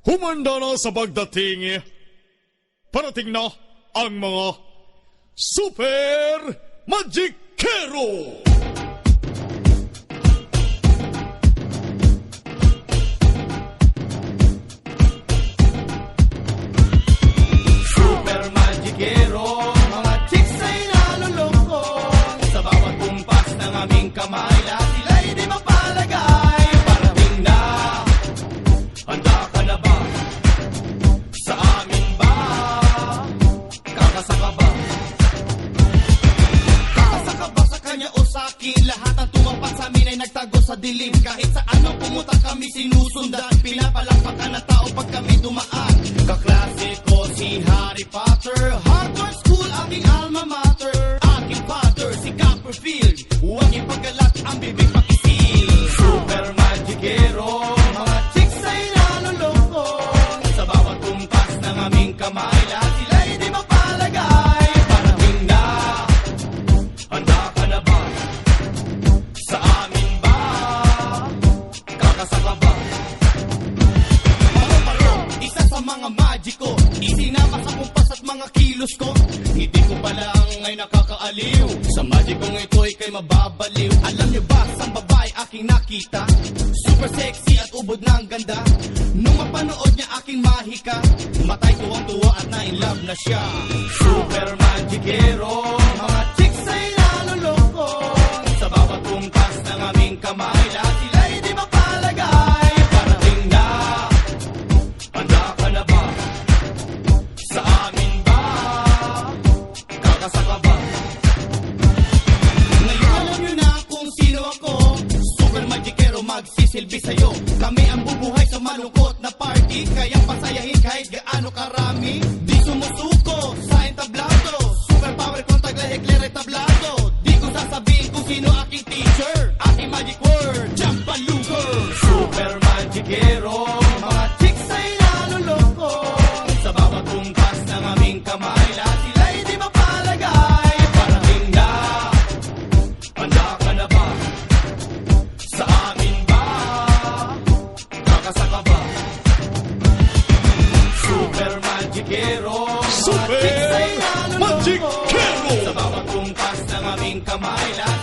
Humanda na sa pagdating. Parating na ang mga Super Magikero! Super Magikero, mga chicks ay naluloko. Sa bawat kumpas ng aming kamay, lahat sila'y di mapalagay. Parating na, handa ka na ba? Sa amin ba? Kakasaka ba? Kakasaka ba sa kanya o sa akin? Lahat ang tumapat sa amin ay nagtago sa dilim. Kahit sa ano pumunta kami sinusundan. Pinapalakpakan na tao pag kami dumaan. Kaklase ko si Harry Potter, Hogwarts School aking alma mater. Aking father si Copperfield, huwag ipagkalat ang bibig pakisil. Super Magikero, mga chicks ay naluloko. Sa bawat kumpas ng aming kamay, lahat sila'y di mapalagay. Parating na, handa ka na ba? Sa amin ba? Kakasaka ba? Paro-paro, isa sa mga magiko, isinama sa kumpas at mga kilos ko. Hindi ko pa lang ay nakakaaliw. Sa magikong ito ay kay mababaliw. Alam niyo ba, sa babae aking nakita, super sexy at ubod ng ganda. Nung mapanood niya aking mahika, matay tuwang-tuwa at na-in-love na siya. Super Magikero, mga chicks ay naluloko. Sa bawat kumpas ng aming kamay, lahat sila'y di mapalagay. Parating na, handa ka na ba? Sa amin ba? Kakasaka ba? Ngayon alam nyo na kung sino ako. Super Magikero, magsisilbi sa'yo. Kami ang bubuhay sa malungkot na party. Kayang pasayahin kahit gaano karami. Di sumusuko sa entablado. Super power kung taglahekler ay tablado. Di ko sasabihin kung sino aking teacher. Aking magic word, Jampaluger. Super Magikero, mga chicks ay naluloko. Sa bawat kumpas ng aming kamay, lahat sila'y di mapalagay. Parating na, handa ka na ba? Sa amin ba? Kakasaka ba? Super Magikero, mga Super chicks ay naluloko. Magikero! Sa bawat kumpas ng aming kamay, lahat